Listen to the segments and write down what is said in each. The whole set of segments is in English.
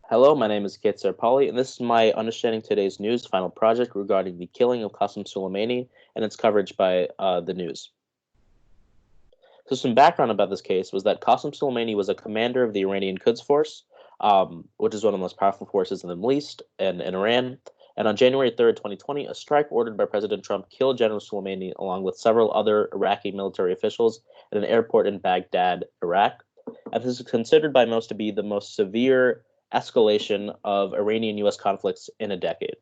Hello, my name is Kate Sarpali, and this is my Understanding Today's News final project regarding the killing of Qasem Soleimani and its coverage by the news. So, some background about this case was that Qasem Soleimani was a commander of the Iranian Quds Force, which is one of the most powerful forces in the Middle East and in Iran. And on January 3rd, 2020, a strike ordered by President Trump killed General Soleimani along with several other Iraqi military officials at an airport in Baghdad, Iraq. And this is considered by most to be the most severe escalation of Iranian US conflicts in a decade.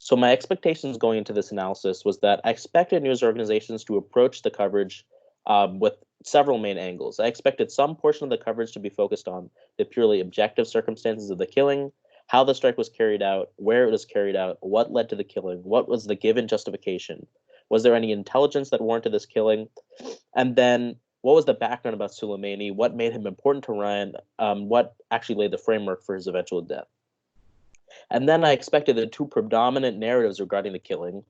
So my expectations going into this analysis was that I expected news organizations to approach the coverage with several main angles. I expected some portion of the coverage to be focused on the purely objective circumstances of the killing, how the strike was carried out, where it was carried out, what led to the killing, what was the given justification, was there any intelligence that warranted this killing, and then what was the background about Soleimani, what made him important to Ryan, what actually laid the framework for his eventual death. And then I expected the two predominant narratives regarding the killing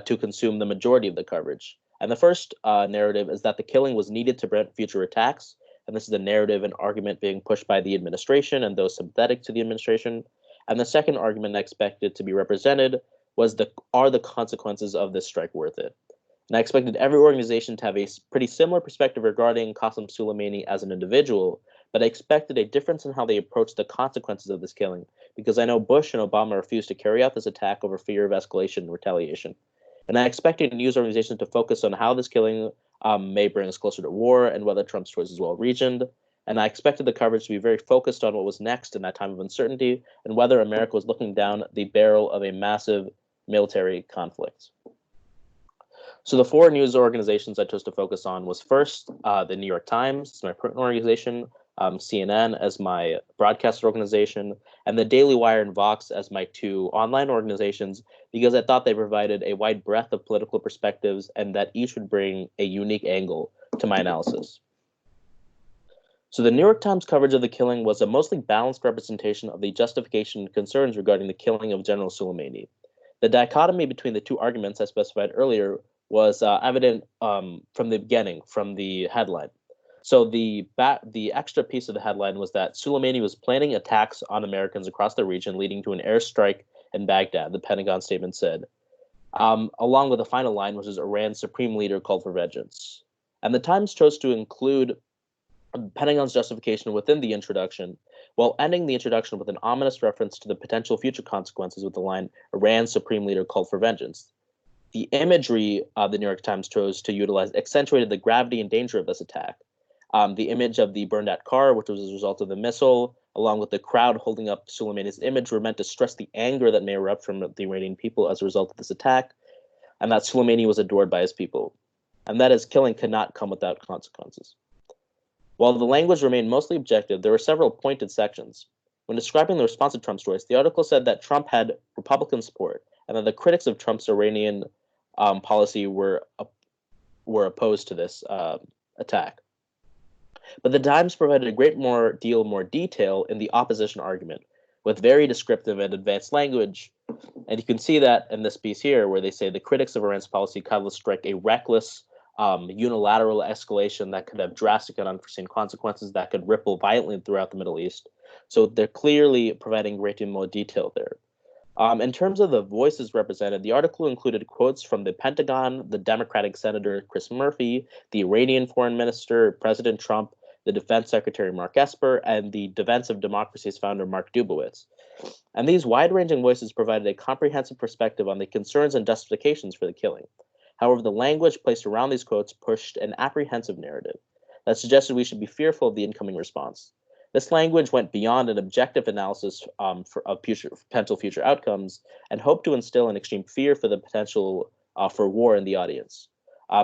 to consume the majority of the coverage. And the first narrative is that the killing was needed to prevent future attacks. And this is a narrative and argument being pushed by the administration and those sympathetic to the administration. And the second argument I expected to be represented was are the consequences of this strike worth it? And I expected every organization to have a pretty similar perspective regarding Qasem Soleimani as an individual, but I expected a difference in how they approached the consequences of this killing, because I know Bush and Obama refused to carry out this attack over fear of escalation and retaliation. And I expected news organizations to focus on how this killing may bring us closer to war and whether Trump's choice is well reasoned. And I expected the coverage to be very focused on what was next in that time of uncertainty and whether America was looking down the barrel of a massive military conflict. So the four news organizations I chose to focus on was first the New York Times, as my print organization, CNN as my broadcast organization, and the Daily Wire and Vox as my two online organizations, because I thought they provided a wide breadth of political perspectives and that each would bring a unique angle to my analysis. So the New York Times coverage of the killing was a mostly balanced representation of the justification and concerns regarding the killing of General Soleimani. The dichotomy between the two arguments I specified earlier was evident from the beginning, from the headline. So the extra piece of the headline was that Soleimani was planning attacks on Americans across the region, leading to an airstrike in Baghdad, the Pentagon statement said, along with the final line, which is Iran's supreme leader called for vengeance. And the Times chose to include Pentagon's justification within the introduction, while ending the introduction with an ominous reference to the potential future consequences with the line, Iran's supreme leader called for vengeance. The imagery the New York Times chose to utilize accentuated the gravity and danger of this attack. The image of the burned out car, which was as a result of the missile, along with the crowd holding up Soleimani's image, were meant to stress the anger that may erupt from the Iranian people as a result of this attack, and that Soleimani was adored by his people, and that his killing could not come without consequences. While the language remained mostly objective, there were several pointed sections. When describing the response to Trump's choice, the article said that Trump had Republican support and that the critics of Trump's Iranian policy were opposed to this attack. But the Times provided a great more detail in the opposition argument, with very descriptive and advanced language. And you can see that in this piece here, where they say the critics of Iran's policy could strike a reckless, unilateral escalation that could have drastic and unforeseen consequences that could ripple violently throughout the Middle East. So they're clearly providing great deal more detail there. In terms of the voices represented, the article included quotes from the Pentagon, the Democratic Senator Chris Murphy, the Iranian Foreign Minister, President Trump, the Defense Secretary Mark Esper, and the Defense of Democracy's founder Mark Dubowitz. And these wide-ranging voices provided a comprehensive perspective on the concerns and justifications for the killing. However, the language placed around these quotes pushed an apprehensive narrative that suggested we should be fearful of the incoming response. This language went beyond an objective analysis of potential future outcomes and hoped to instill an extreme fear for the potential for war in the audience.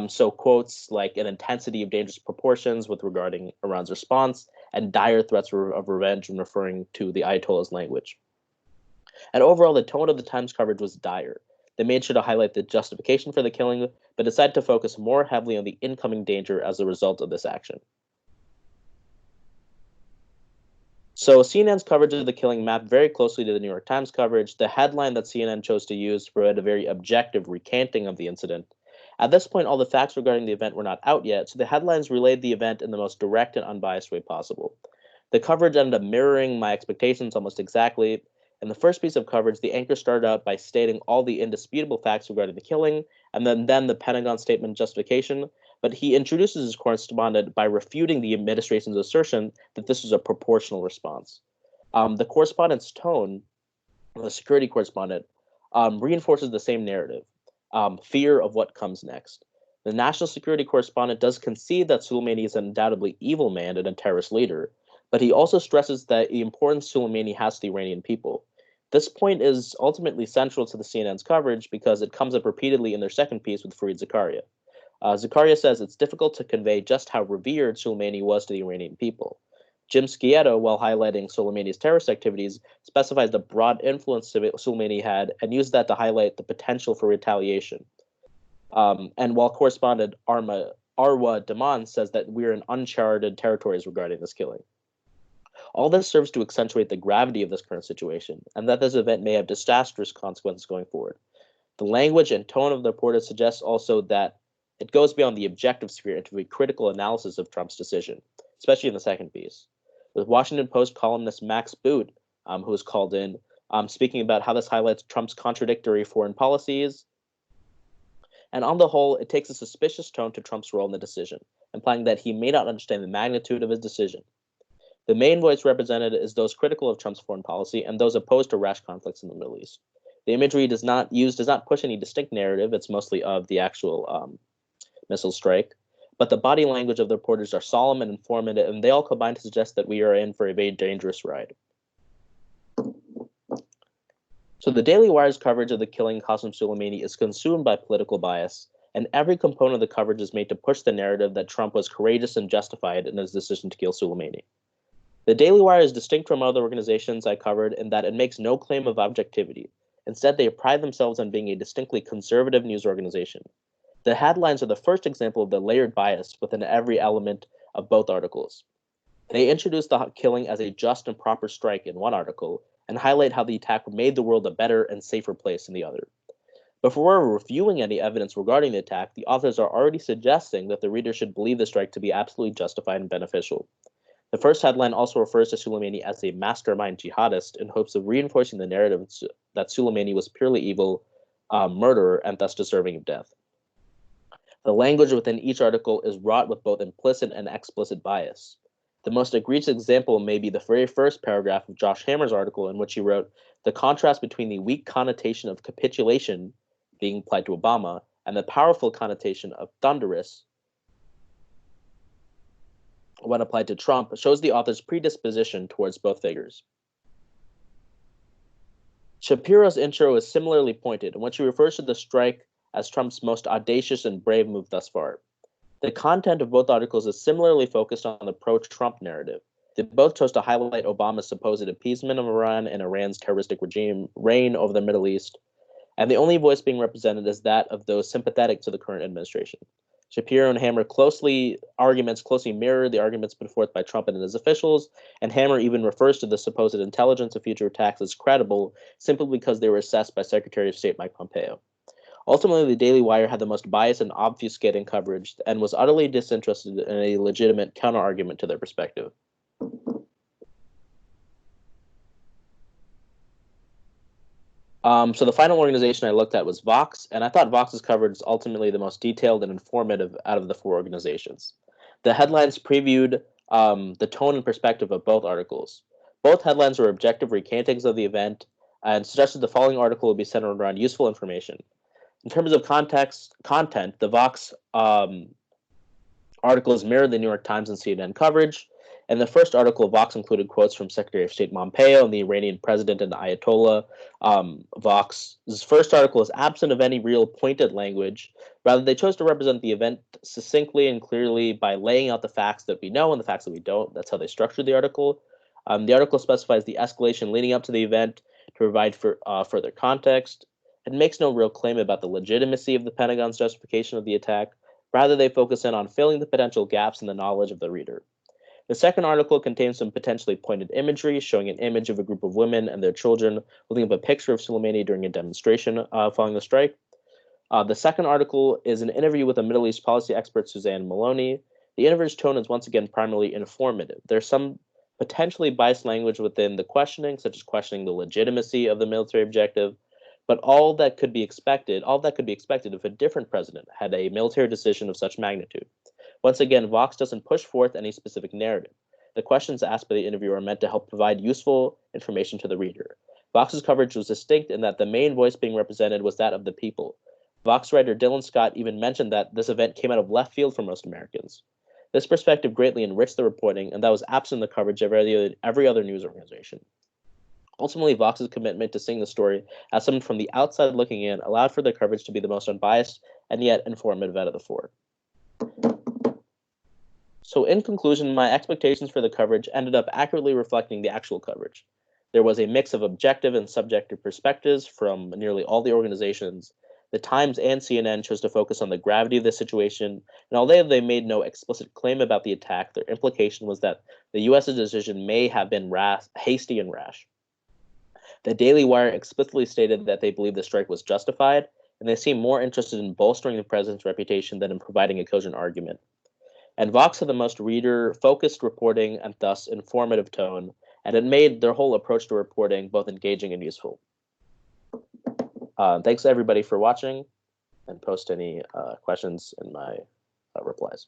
So quotes like an intensity of dangerous proportions with regarding Iran's response and dire threats of revenge when referring to the Ayatollah's language. And overall, the tone of the Times coverage was dire. They made sure to highlight the justification for the killing, but decided to focus more heavily on the incoming danger as a result of this action. So CNN's coverage of the killing mapped very closely to the New York Times coverage. The headline that CNN chose to use provided a very objective recanting of the incident. At this point, all the facts regarding the event were not out yet, so the headlines relayed the event in the most direct and unbiased way possible. The coverage ended up mirroring my expectations almost exactly. In the first piece of coverage, the anchor started out by stating all the indisputable facts regarding the killing, and then the Pentagon statement justification. But he introduces his correspondent by refuting the administration's assertion that this was a proportional response. The correspondent's tone, the security correspondent, reinforces the same narrative, fear of what comes next. The national security correspondent does concede that Soleimani is an undoubtedly evil man and a terrorist leader, but he also stresses that the importance Soleimani has to the Iranian people. This point is ultimately central to the CNN's coverage because it comes up repeatedly in their second piece with Fareed Zakaria. Zakaria says it's difficult to convey just how revered Soleimani was to the Iranian people. Jim Scietto, while highlighting Soleimani's terrorist activities, specifies the broad influence Soleimani had and used that to highlight the potential for retaliation. And while correspondent Arwa Daman says that we're in uncharted territories regarding this killing. All this serves to accentuate the gravity of this current situation, and that this event may have disastrous consequences going forward. The language and tone of the report suggests also that it goes beyond the objective sphere into a critical analysis of Trump's decision, especially in the second piece. With Washington Post columnist Max Boot, who was called in, speaking about how this highlights Trump's contradictory foreign policies. And on the whole, it takes a suspicious tone to Trump's role in the decision, implying that he may not understand the magnitude of his decision. The main voice represented is those critical of Trump's foreign policy and those opposed to rash conflicts in the Middle East. The imagery does not push any distinct narrative. It's mostly of the actual missile strike. But the body language of the reporters are solemn and informative, and they all combine to suggest that we are in for a very dangerous ride. So the Daily Wire's coverage of the killing of Qasem Soleimani is consumed by political bias, and every component of the coverage is made to push the narrative that Trump was courageous and justified in his decision to kill Soleimani. The Daily Wire is distinct from other organizations I covered in that it makes no claim of objectivity. Instead, they pride themselves on being a distinctly conservative news organization. The headlines are the first example of the layered bias within every element of both articles. They introduce the killing as a just and proper strike in one article and highlight how the attack made the world a better and safer place in the other. Before reviewing any evidence regarding the attack, the authors are already suggesting that the reader should believe the strike to be absolutely justified and beneficial. The first headline also refers to Soleimani as a mastermind jihadist in hopes of reinforcing the narrative that Soleimani was purely evil, murderer, and thus deserving of death. The language within each article is wrought with both implicit and explicit bias. The most egregious example may be the very first paragraph of Josh Hammer's article, in which he wrote, "The contrast between the weak connotation of capitulation being applied to Obama and the powerful connotation of thunderous when applied to Trump shows the author's predisposition towards both figures." Shapiro's intro is similarly pointed, in which he refers to the strike as Trump's most audacious and brave move thus far. The content of both articles is similarly focused on the pro-Trump narrative. They both chose to highlight Obama's supposed appeasement of Iran and Iran's terroristic regime reign over the Middle East, and the only voice being represented is that of those sympathetic to the current administration. Shapiro and Hammer arguments closely mirror the arguments put forth by Trump and his officials, and Hammer even refers to the supposed intelligence of future attacks as credible simply because they were assessed by Secretary of State Mike Pompeo. Ultimately, the Daily Wire had the most biased and obfuscating coverage and was utterly disinterested in a legitimate counterargument to their perspective. So the final organization I looked at was Vox, and I thought Vox's coverage is ultimately the most detailed and informative out of the four organizations. The headlines previewed the tone and perspective of both articles. Both headlines were objective recantings of the event and suggested the following article will be centered around useful information. In terms of content, the Vox articles mirrored the New York Times and CNN coverage. And the first article, Vox included quotes from Secretary of State Pompeo and the Iranian president and the Ayatollah. Vox's first article is absent of any real pointed language. Rather, they chose to represent the event succinctly and clearly by laying out the facts that we know and the facts that we don't. That's how they structured the article. The article specifies the escalation leading up to the event to provide for further context. It makes no real claim about the legitimacy of the Pentagon's justification of the attack. Rather, they focus in on filling the potential gaps in the knowledge of the reader. The second article contains some potentially pointed imagery, showing an image of a group of women and their children holding up a picture of Soleimani during a demonstration following the strike. The second article is an interview with a Middle East policy expert, Suzanne Maloney. The interview's tone is once again primarily informative. There's some potentially biased language within the questioning, such as questioning the legitimacy of the military objective, but all that could be expected if a different president had a military decision of such magnitude. Once again, Vox doesn't push forth any specific narrative. The questions asked by the interviewer are meant to help provide useful information to the reader. Vox's coverage was distinct in that the main voice being represented was that of the people. Vox writer Dylan Scott even mentioned that this event came out of left field for most Americans. This perspective greatly enriched the reporting, and that was absent in the coverage of every other news organization. Ultimately, Vox's commitment to seeing the story as someone from the outside looking in allowed for the coverage to be the most unbiased and yet informative out of the four. So in conclusion, my expectations for the coverage ended up accurately reflecting the actual coverage. There was a mix of objective and subjective perspectives from nearly all the organizations. The Times and CNN chose to focus on the gravity of the situation, and although they made no explicit claim about the attack, their implication was that the U.S.'s decision may have been hasty and rash. The Daily Wire explicitly stated that they believed the strike was justified, and they seemed more interested in bolstering the president's reputation than in providing a cogent argument. And Vox had the most reader-focused reporting and thus informative tone, and it made their whole approach to reporting both engaging and useful. Thanks everybody for watching, and post any questions in my replies.